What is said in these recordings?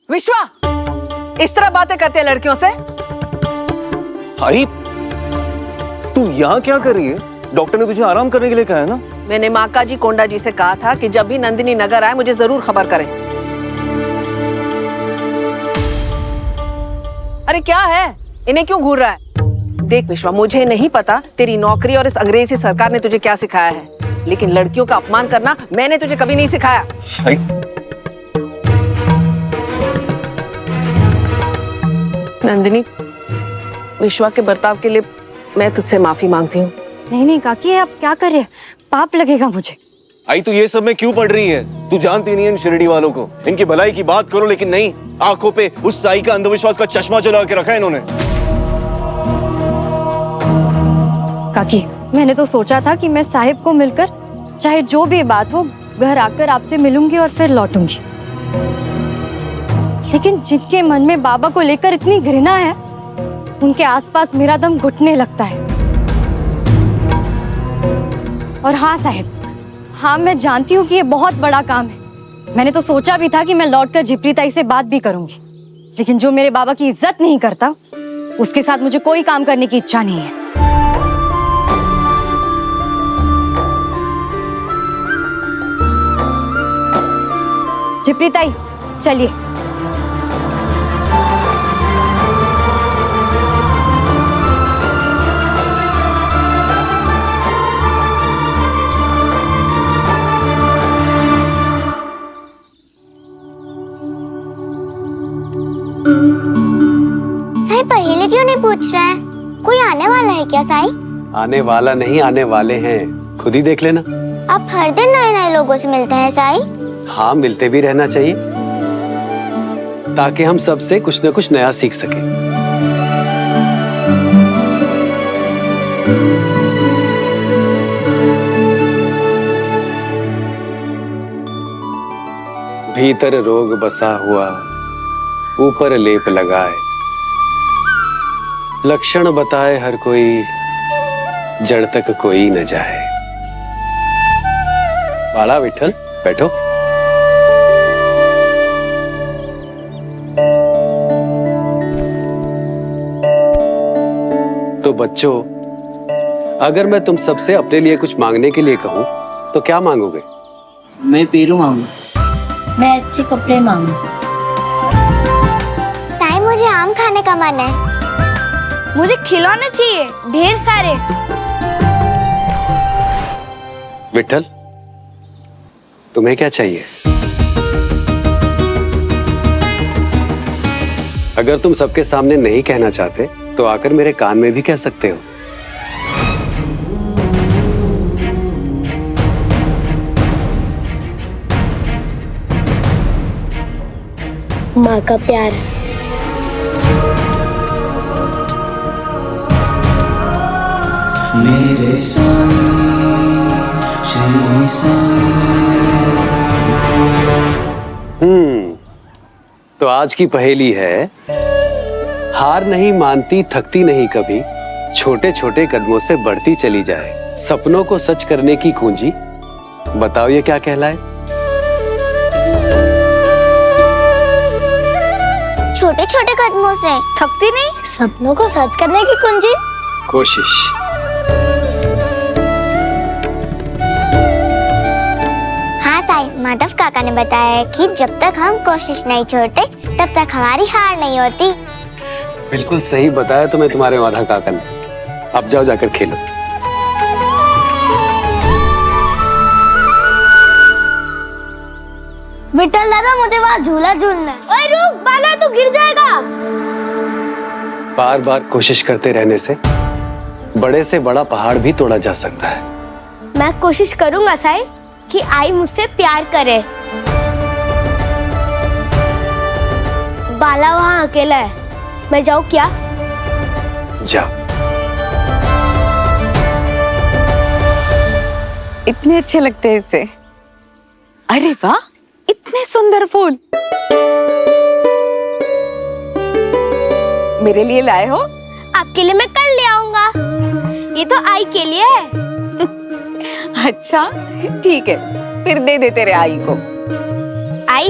विश्वा, इस तरह बातें करते हैं लड़कियों से? आई, तू यहाँ क्या कर रही है? डॉक्टर ने तुझे आराम करने के लिए कहा है ना? मैंने माका जी कोंडा जी से कहा था कि जब भी नंदिनी नगर आए मुझे जरूर खबर करें। अरे क्या है, इन्हें क्यों घूर रहा है? देख विश्वा, मुझे नहीं पता तेरी नौकरी और इस अंग्रेजी सरकार ने तुझे क्या सिखाया है, लेकिन लड़कियों का अपमान करना मैंने तुझे कभी नहीं सिखाया। आई, नंदिनी, विश्वा के बर्ताव के लिए मैं तुझसे माफी मांगती हूँ। नहीं नहीं काकी, आप क्या कर रहे हैं? पाप लगेगा मुझे। आई तू ये सब में क्यों पढ़ रही है? तू जानती नहीं है इन शिरडी वालों को, इनकी भलाई की बात करो लेकिन नहीं, आंखों पे उस साई का अंधविश्वास का चश्मा चला के रखा है इन्होंने। काकी, मैंने तो सोचा था कि मैं साहिब को मिलकर चाहे जो भी बात हो घर आकर आपसे मिलूंगी और फिर लौटूंगी, लेकिन जिनके मन में बाबा को लेकर इतनी घृणा है उनके आसपास मेरा दम घुटने लगता है। और हाँ साहिब, हाँ मैं जानती हूँ कि ये बहुत बड़ा काम है। मैंने तो सोचा भी था कि मैं लौटकर जिप्री ताई से बात भी करूंगी, लेकिन जो मेरे बाबा की इज्जत नहीं करता उसके साथ मुझे कोई काम करने की इच्छा नहीं है। जिप्री ताई, चलिए। साई पहले क्यों नहीं पूछ रहा है? कोई आने वाला है क्या साई? आने वाला नहीं, आने वाले हैं, खुद ही देख लेना। आप हर दिन नए नए लोगों से मिलते हैं साई? हाँ, मिलते भी रहना चाहिए ताकि हम सबसे कुछ न कुछ नया सीख सके। भीतर रोग बसा हुआ, ऊपर लेप लगाए, लक्षण बताए हर कोई, जड़ तक कोई न जाए। बाला विठल, बैठो। तो बच्चों, अगर मैं तुम सबसे अपने लिए कुछ मांगने के लिए कहूं तो क्या मांगोगे? मैं पेरू मांगू। मैं अच्छे कपड़े मांगू। साई मुझे आम खाने का मन है। मुझे खिलौने चाहिए, ढेर सारे। विठल, तुम्हें क्या चाहिए? अगर तुम सबके सामने नहीं कहना चाहते तो आकर मेरे कान में भी कह सकते हो। माँ का प्यार। मेरे साईं, श्री साईं। तो आज की पहेली है, हार नहीं मानती थकती नहीं कभी, छोटे छोटे कदमों से बढ़ती चली जाए, सपनों को सच करने की कुंजी, बताओ ये क्या कहलाए? छोटे छोटे कदमों से थकती नहीं, सपनों को सच करने की कुंजी। कोशिश। हाँ साई, माधव काका ने बताया है कि जब तक हम कोशिश नहीं छोड़ते तब तक हमारी हार नहीं होती। बिल्कुल सही बताया तुम्हें तुम्हारे माधव काका ने। अब जाओ जाकर खेलो। विठल दादा मुझे वहाँ झूला झूलना है। ओए रुक, बाला तू गिर जाएगा। बार बार कोशिश करते रहने से बड़े से बड़ा पहाड़ भी तोड़ा जा सकता है। मैं कोशिश करूंगा साई कि आई मुझसे प्यार करे। बाला वहाँ अकेला है, मैं जाऊँ क्या? जाओ। इतने अच्छे लगते हैं इसे। अरे वाह, इतने सुंदर फूल मेरे लिए लाए हो? आपके लिए मैं कल ले आऊंगा। ये तो आई के लिए है। अच्छा ठीक है, फिर दे दे तेरे आई को। आई,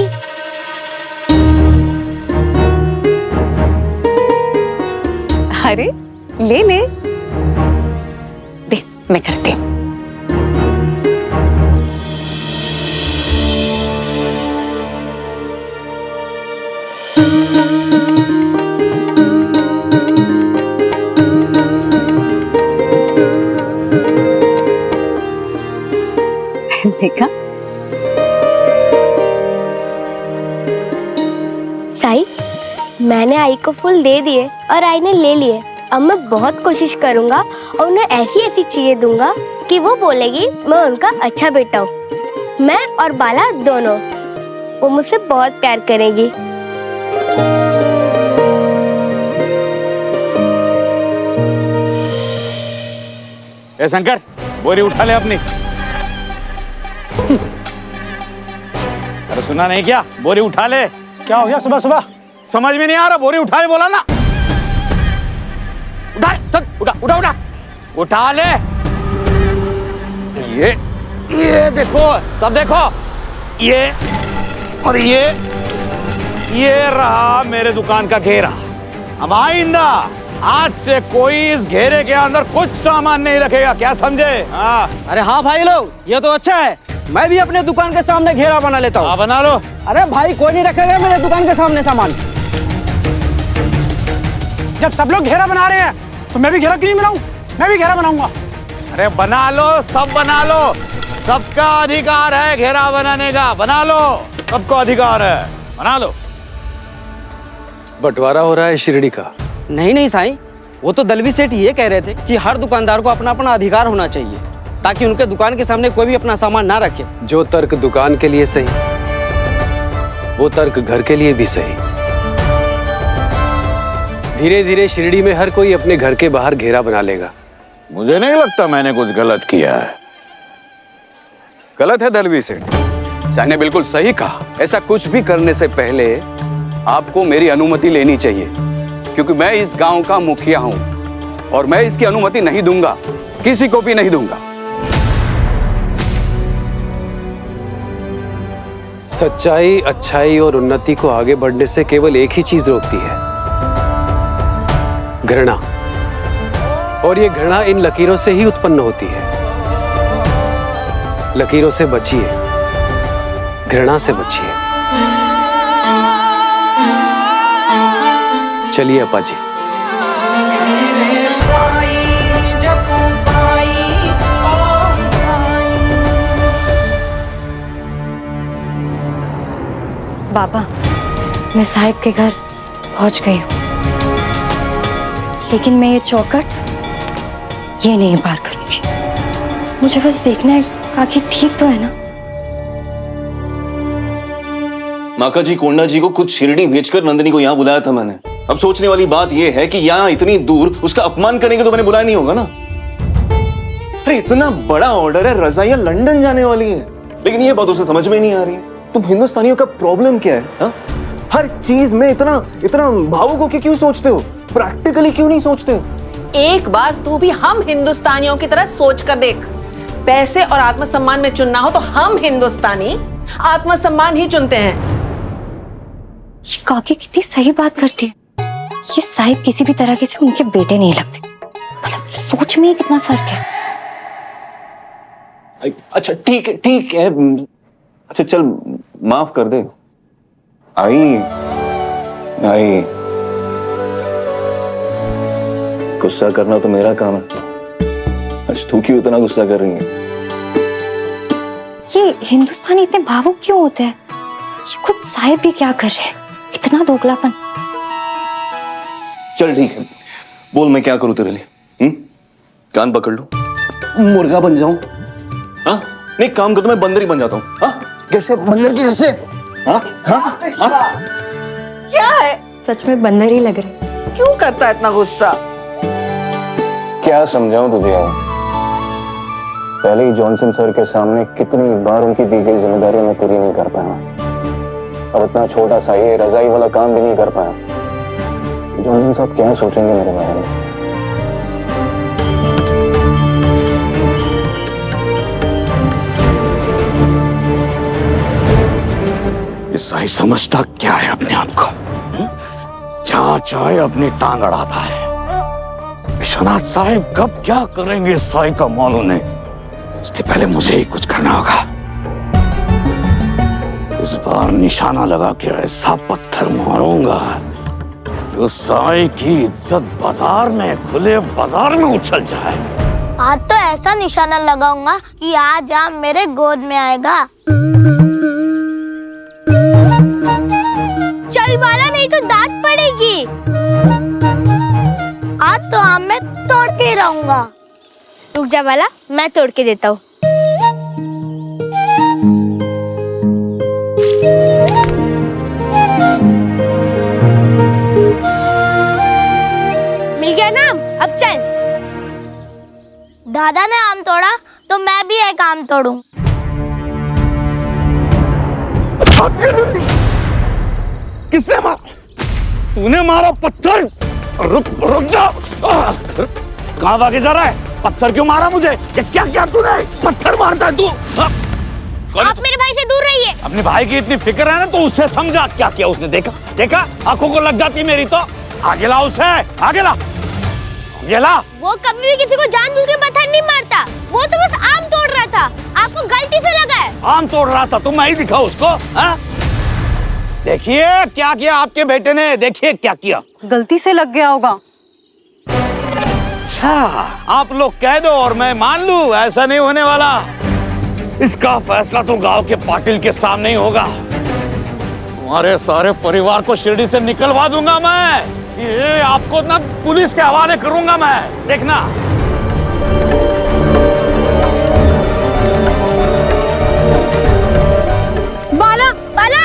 अरे ले ले। देख मैं करती हूँ। देखा साई, मैंने आई को फूल दे दिए और आई ने ले लिए। अब मैं बहुत कोशिश करूंगा और उन्हें ऐसी ऐसी चीजें दूंगा कि वो बोलेगी मैं उनका अच्छा बेटा हूँ। मैं और बाला दोनों, वो मुझसे बहुत प्यार करेगी। ए शंकर, बोरी उठा ले अपनी। अरे सुना नहीं क्या? बोरी उठा ले। क्या हो गया सुबह सुबह? समझ में नहीं आ रहा, बोरी उठा ले बोला ना। उठा चल, उठा उठा उठा उठा ले। ये देखो, सब देखो, ये और ये रहा मेरे दुकान का घेरा। अब आइंदा आज से कोई इस घेरे के अंदर कुछ सामान नहीं रखेगा, क्या समझे? हाँ। अरे हाँ भाई लोग, ये तो अच्छा है। मैं भी अपने दुकान के सामने घेरा बना लेता हूँ। हाँ बना लो। अरे भाई कोई नहीं रखेगा मेरे दुकान के सामने सामान। जब सब लोग घेरा बना रहे हैं तो मैं भी घेरा क्यों नहीं बनाऊं? मैं भी घेरा बनाऊंगा। अरे बना लो, सब बना लो, सबका अधिकार है घेरा बनाने का। बना लो, सबको अधिकार है, बना लो। बंटवारा हो रहा है शिरडी का। नहीं नहीं साईं, वो तो दलवी सेठ ये कह रहे थे कि हर दुकानदार को अपना अपना अधिकार होना चाहिए ताकि उनके दुकान के सामने कोई भी अपना सामान ना रखे। जो तर्क दुकान के लिए सही, वो तर्क घर के लिए भी सही। धीरे धीरे शिरडी में हर कोई अपने घर के बाहर घेरा बना लेगा। मुझे नहीं लगता मैंने कुछ गलत किया है। गलत है दलवी सेठ, साईं ने बिल्कुल सही कहा। ऐसा कुछ भी करने से पहले आपको मेरी अनुमति लेनी चाहिए, क्योंकि मैं इस गांव का मुखिया हूं और मैं इसकी अनुमति नहीं दूंगा, किसी को भी नहीं दूंगा। सच्चाई, अच्छाई और उन्नति को आगे बढ़ने से केवल एक ही चीज रोकती है, घृणा। और ये घृणा इन लकीरों से ही उत्पन्न होती है। लकीरों से बचिए, घृणा से बचिए। चलिए अपा जी। बाबा, मैं साहिब के घर पहुंच गई हूँ, लेकिन मैं ये चौखट ये नहीं पार करूंगी। मुझे बस देखना है आखिर ठीक तो है ना। माका जी, कोंडा जी को कुछ शिरडी भेजकर नंदिनी को यहाँ बुलाया था मैंने। अब सोचने वाली बात यह है कि यहाँ इतनी दूर उसका अपमान करेंगे तो मैंने बुलाया नहीं होगा ना। अरे इतना बड़ा ऑर्डर है, रजाइयां लंदन जाने वाली है, लेकिन ये बात उसे समझ में नहीं आ रही। तुम हिंदुस्तानियों का प्रॉब्लम क्या है? हा? हर चीज में इतना इतना भावुक होकर क्यों सोचते हो? प्रैक्टिकली क्यों नहीं सोचते हो? एक बार तू भी हम हिंदुस्तानियों की तरह सोच कर देख। पैसे और आत्मसम्मान में चुनना हो तो हम हिंदुस्तानी आत्मसम्मान ही चुनते हैं। ये काकी कितनी सही बात करती है। ये साहिब किसी भी तरह के से उनके बेटे नहीं लगते। मतलब सोच में ही कितना फर्क है। अच्छा ठीक है, ठीक है। अच्छा चल माफ कर दे। आई गुस्सा करना तो मेरा काम है। आज तू क्यों इतना गुस्सा कर रही है? ये हिंदुस्तानी इतने भावुक क्यों होते हैं? ये खुद साहिब भी क्या कर रहे हैं? इतना दोगलापन। चल ठीक है, बोल मैं क्या करूं तेरे लिए? कान पकड़ लूं, मुर्गा बन जाऊं? हाँ नहीं, काम कर तो मैं बंदर ही बन जाता हूँ। हाँ कैसे? बंदर की जैसे? हाँ हाँ हाँ। क्या है? सच में बंदर ही लग रहे। क्यों करता है इतना गुस्सा? क्या समझाऊं तुझे यार? पहले ही जॉनसन सर के सामने कितनी बार उनकी दी गई जिम्मेदारी मैं पूरी नहीं कर पाया। अब इतना छोटा सा ये रजाई वाला काम भी नहीं कर पाया। जॉनसन साहब क्या सोचेंगे मेरे बारे में? ये सही समझता क्या है अपने आप को? जहाँ चाहे अपनी टांग अड़ाता है। विश्वनाथ साहब कब क्या करेंगे साई का मालूम नहीं। उसके पहले मुझे ही कुछ करना होगा। इस बार निशाना लगा के ऐसा पत्थर मारूंगा जो साई की इज्जत बाजार में, खुले बाजार में उछल जाए। आज तो ऐसा निशाना लगाऊंगा कि आज आप मेरे गोद में आएगा। चल बाला, नहीं तो दांत पड़ेगी। आज तो आम मैं तोड़ के रहूंगा। रुक जा बाला, मैं तोड़ के देता हूँ। मिल गया ना, अब चल। दादा ने आम तोड़ा तो मैं भी एक आम तोड़ूं। किसने मारा? तूने मारा पत्थर? रुक जा। कहाँ भागे जा रहा है? पत्थर क्यों मारा मुझे? ये क्या क्या तूने? पत्थर मारता है तू? आप मेरे भाई से दूर रहिए। अपने भाई की इतनी फिक्र है ना तो उससे समझा क्या किया उसने। देखा आंखों को लग जाती मेरी तो। आगे ला उसे, आगे ला। वो कभी भी किसी को जानबूझ के पत्थर नहीं मारता। वो तो बस आम तोड़ रहा था, आपको गलती से लगा है। आम तोड़ रहा था तो मैं ही दिखाऊं उसको? देखिए क्या किया आपके बेटे ने, देखिए क्या किया। गलती से लग गया होगा। अच्छा, आप लोग कह दो और मैं मान लूं, ऐसा नहीं होने वाला। इसका फैसला तो गांव के पाटिल के सामने ही होगा। तुम्हारे सारे परिवार को शिरडी से निकलवा दूंगा मैं। ये आपको ना पुलिस के हवाले करूंगा मैं, देखना। बाला बाला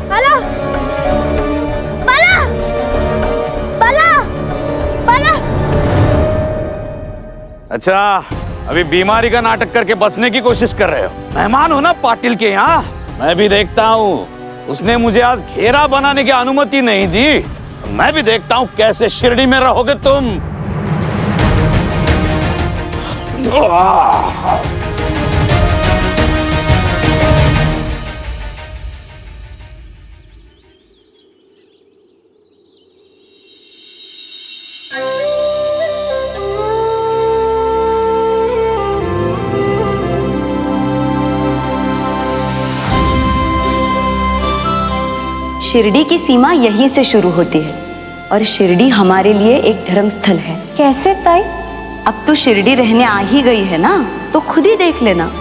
बाला बाला बाला बाला। अच्छा, अभी बीमारी का नाटक करके बचने की कोशिश कर रहे हो। मेहमान हो ना पाटिल के यहाँ, मैं भी देखता हूँ। उसने मुझे आज घेरा बनाने की अनुमति नहीं दी। मैं भी देखता हूँ कैसे शिरडी में रहोगे तुम। शिरडी की सीमा यहीं से शुरू होती है और शिरडी हमारे लिए एक धर्म स्थल है। कैसे ताई? अब तो शिरडी रहने आ ही गई है ना, तो खुद ही देख लेना।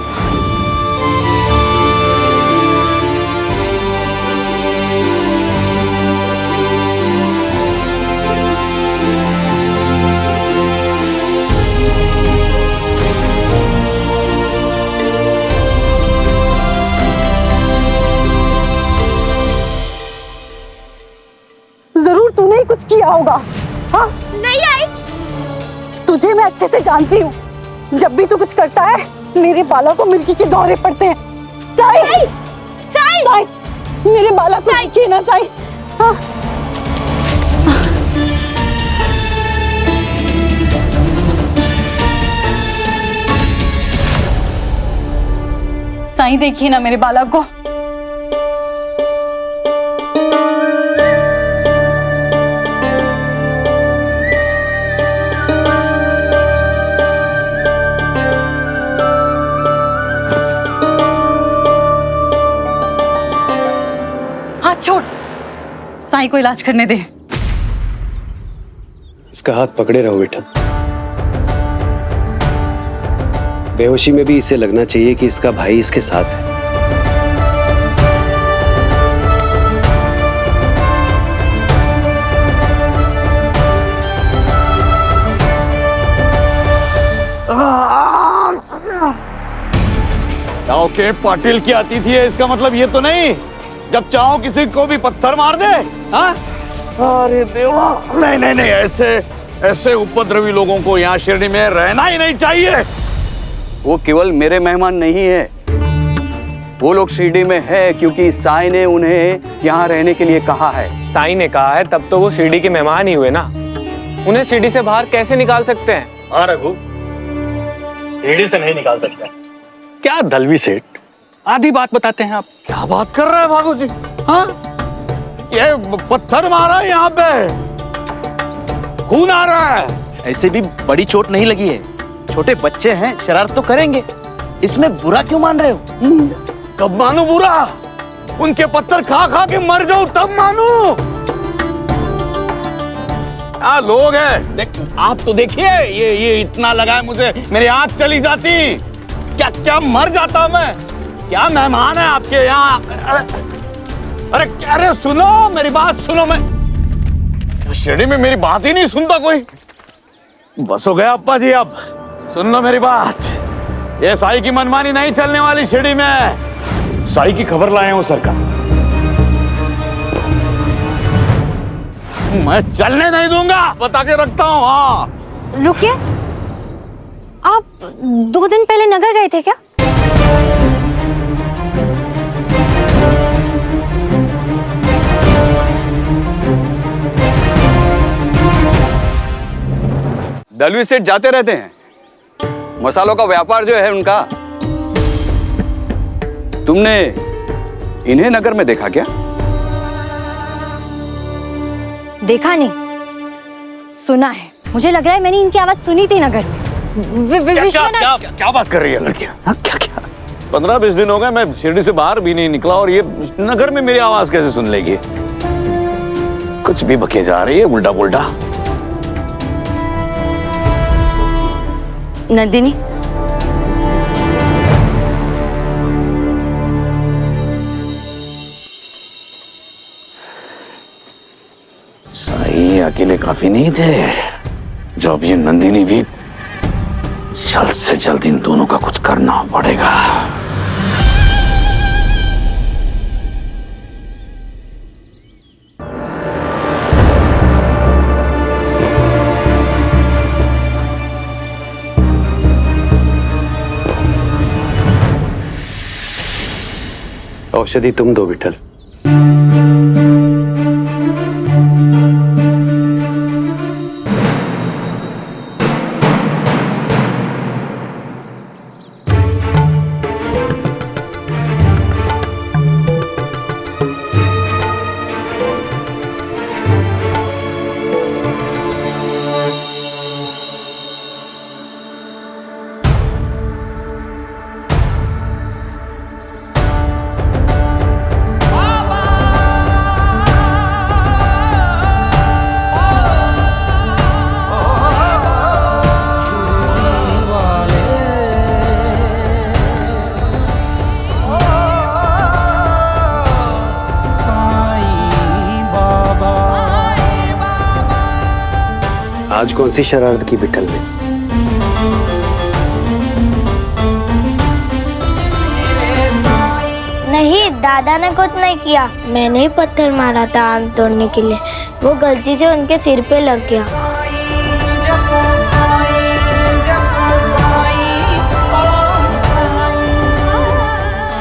जरूर तूने ही कुछ किया होगा। हाँ? नहीं आई। तुझे मैं अच्छे से जानती हूँ। जब भी तू कुछ करता है मेरे बाला को मिर्गी के दौरे पड़ते हैं। साई, साई, साई, मेरे बाला को देखिए ना साई। हाँ? साईं देखिए ना मेरे बाला को। हाथ छोड़, साईं को इलाज करने दे। इसका हाथ पकड़े रहो बेटा। बेहोशी में भी इसे लगना चाहिए कि इसका भाई इसके साथ है। गाँव के पाटिल की अतिथि है, इसका मतलब ये तो नहीं जब चाहो किसी को भी पत्थर मार दे। हाँ? अरे देवा, नहीं नहीं नहीं, ऐसे उपद्रवी लोगों को यहाँ शिरडी में रहना ही नहीं चाहिए। वो केवल मेरे मेहमान नहीं है, वो लोग शिरडी में है क्योंकि साईं ने उन्हें यहाँ रहने के लिए कहा है। साईं ने कहा है तब तो वो शिरडी के मेहमान ही हुए ना। उन्हें शिरडी से बाहर कैसे निकाल सकते हैं? हाँ रघु, शिरडी से नहीं निकाल सकते। क्या दलवी सेठ, आधी बात बताते हैं आप। क्या बात कर रहे हैं भागू जी? हाँ? ये पत्थर मारा है यहाँ पे, खून आ रहा है, ऐसे भी बड़ी चोट नहीं लगी है, छोटे बच्चे हैं, शरारत तो करेंगे, इसमें बुरा क्यों मान रहे हो? कब मानू बुरा? उनके पत्थर खा खा के मर जाऊं तब मानू। क्या लोग हैं, देख आप तो देखिए, ये इतना लगा है मुझे, मेरी आंख चली जाती, क्या क्या मर जाता मैं। क्या मेहमान है आपके यहाँ? अरे सुनो, मेरी बात सुनो। मैं शिरडी में मेरी बात ही नहीं सुनता कोई। बस हो गया अप्पा जी, अब सुन लो मेरी बात। ये साई की मनमानी नहीं चलने वाली शिरडी में। साई की खबर लाए हूं सरकार, मैं चलने नहीं दूंगा, बता के रखता हूँ। हाँ रुकिए, आप 2 दिन पहले नगर गए थे क्या? दलवी सेठ जाते रहते हैं, मसालों का व्यापार जो है उनका। तुमने इन्हें नगर में देखा क्या? देखा नहीं, सुना है। मुझे लग रहा है मैंने इनकी आवाज सुनी थी नगर। क्या बात कर रही है लड़कियां? क्या क्या 15-20 दिन हो गए मैं शिरडी से बाहर भी नहीं निकला और ये नगर में मेरी आवाज कैसे सुन लेगी? कुछ भी बके जा रही है उल्टा पुल्टा। नंदिनी, साई अकेले काफी नहीं थे, जो अब ये नंदिनी भी, जल्द से जल्द इन दोनों का कुछ करना पड़ेगा। औषधि तुम दो विठल। आज कौन सी शरारत की विठल ने? नहीं, दादा ने कुछ नहीं किया। मैंने ही पत्थर मारा था आम तोड़ने के लिए, वो गलती से उनके सिर पे लग गया।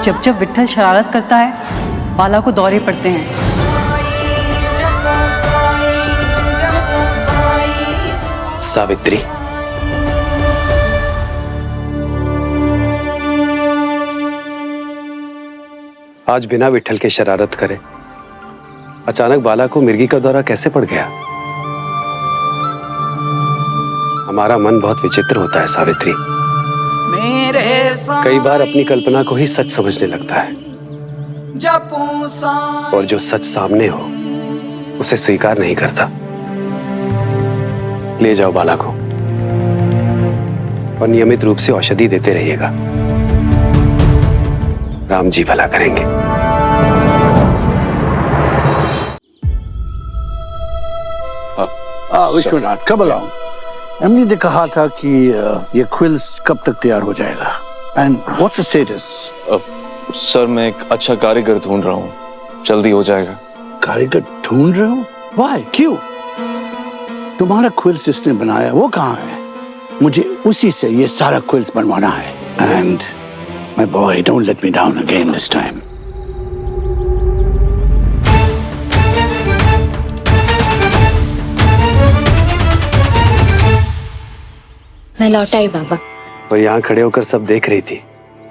जब जब विठल शरारत करता है, बाला को दौरे पड़ते हैं। सावित्री, आज बिना विठल के शरारत करे अचानक बाला को मिर्गी का दौरा कैसे पड़ गया? हमारा मन बहुत विचित्र होता है सावित्री, कई बार अपनी कल्पना को ही सच समझने लगता है, और जो सच सामने हो उसे स्वीकार नहीं करता। ले जाओ बाला को और नियमित रूप से औषधि देते रहिएगा, राम जी भला करेंगे। विश्वनाथ, कब अलाउं? एमडी ने कहा था कि ये क्विल्स कब तक तैयार हो जाएगा? And what's the status? Sir मैं एक अच्छा कारीगर ढूंढ रहा हूँ, जल्दी हो जाएगा। कारीगर ढूंढ रहे हो? Why? क्यों? तुम्हारा क्विल्स जिसने बनाया वो कहाँ है? मुझे उसी से ये सारा क्विल्स बनवाना है। And my boy, don't let me down again this time. मैं लौट आई बाबा। और यहाँ खड़े होकर सब देख रही थी।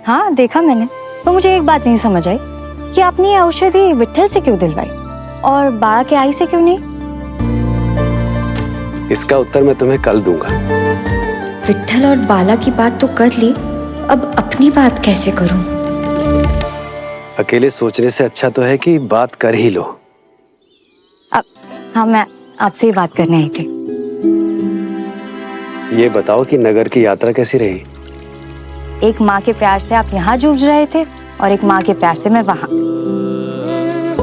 हाँ देखा मैंने, तो मुझे एक बात नहीं समझ आई कि आपने ये औषधि विठल से क्यों दिलवाई और बाला के आई से क्यों नहीं? इसका उत्तर मैं तुम्हें कल दूंगा। विट्ठल और बाला की बात तो कर ली, अब अपनी बात कैसे करूं? अकेले सोचने से अच्छा तो है कि बात कर ही लो। अब हाँ, मैं आपसे ही बात करने आई थी। ये बताओ कि नगर की यात्रा कैसी रही? एक माँ के प्यार से आप यहाँ जूझ रहे थे और एक माँ के प्यार से मैं वहाँ।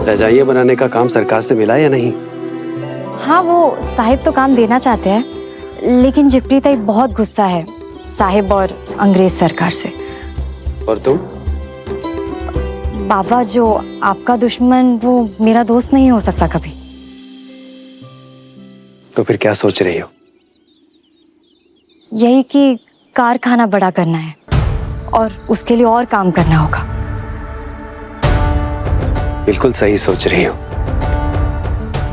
रजाइयाँ बनाने का काम सरकार से मिला या नहीं? हाँ, वो साहिब तो काम देना चाहते हैं, लेकिन जिप्री ताई बहुत गुस्सा है साहिब और अंग्रेज सरकार से। और तुम? बाबा, जो आपका दुश्मन वो मेरा दोस्त नहीं हो सकता कभी। तो फिर क्या सोच रही हो? यही कि कारखाना बड़ा करना है और उसके लिए और काम करना होगा। बिल्कुल सही सोच रही हो।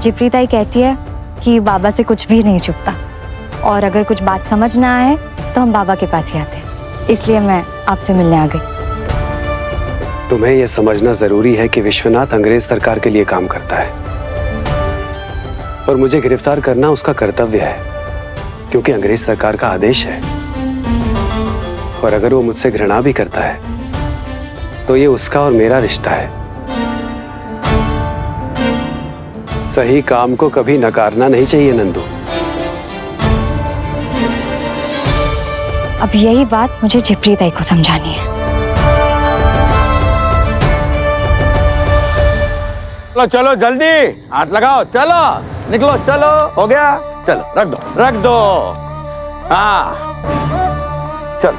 जिप्री ताई कहती है कि बाबा से कुछ भी नहीं छुपता और अगर कुछ बात समझ ना आए तो हम बाबा के पास ही आते हैं। इसलिए मैं आपसे मिलने आ गई। तुम्हें यह समझना जरूरी है कि विश्वनाथ अंग्रेज सरकार के लिए काम करता है और मुझे गिरफ्तार करना उसका कर्तव्य है, क्योंकि अंग्रेज सरकार का आदेश है। और अगर वो मुझसे घृणा भी करता है तो ये उसका और मेरा रिश्ता है। सही काम को कभी नकारना नहीं चाहिए नंदू। अब यही बात मुझे जिप्री ताई को समझानी है। चलो चलो जल्दी हाथ लगाओ, चलो निकलो, चलो हो गया, चलो रख दो। हाँ चलो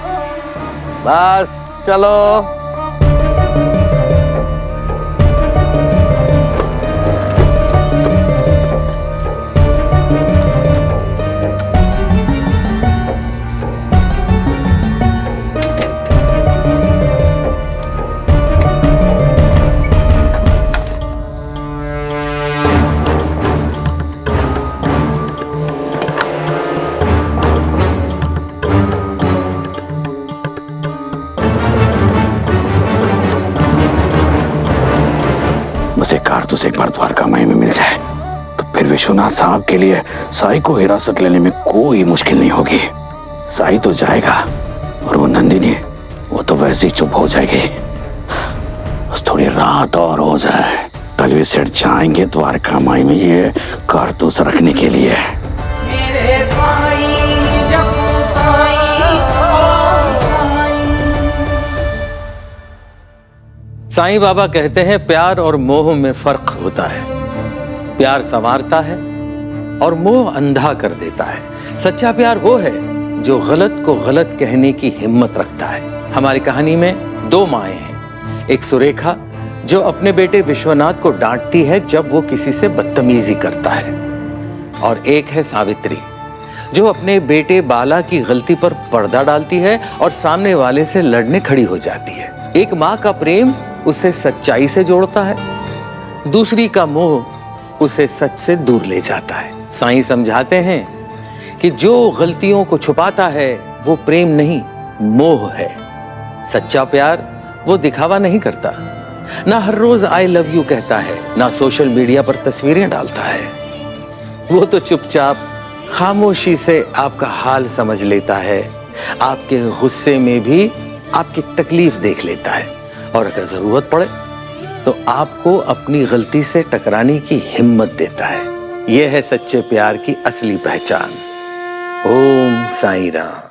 बस चलो। बस एक कारतूस एक बार द्वारका माई में मिल जाए तो फिर विश्वनाथ साहब के लिए साई को हिरासत लेने में कोई मुश्किल नहीं होगी। साई तो जाएगा और वो नंदिनी, वो तो वैसे ही चुप हो जाएगी। बस थोड़ी रात और हो जाए, तलवी सेठ जाएंगे द्वारका माई में ये कारतूस रखने के लिए। साईं बाबा कहते हैं प्यार और मोह में फर्क होता है। प्यार संवारता है और मोह अंधा कर देता है। सच्चा प्यार वो है जो गलत को गलत कहने की हिम्मत रखता है। हमारी कहानी में दो माएं हैं। एक सुरेखा जो अपने बेटे विश्वनाथ को डांटती है जब वो किसी से बदतमीजी करता है, और एक है सावित्री जो अपने बेटे बाला की गलती पर पर्दा डालती है और सामने वाले से लड़ने खड़ी हो जाती है। एक माँ का प्रेम उसे सच्चाई से जोड़ता है, दूसरी का मोह उसे सच से दूर ले जाता है। साईं समझाते हैं कि जो गलतियों को छुपाता है वो प्रेम नहीं, मोह है। सच्चा प्यार वो दिखावा नहीं करता, ना हर रोज आई लव यू कहता है, ना सोशल मीडिया पर तस्वीरें डालता है। वो तो चुपचाप खामोशी से आपका हाल समझ लेता है, आपके गुस्से में भी आपकी तकलीफ देख लेता है, और अगर जरूरत पड़े तो आपको अपनी गलती से टकराने की हिम्मत देता है। यह है सच्चे प्यार की असली पहचान। ओम साईं राम।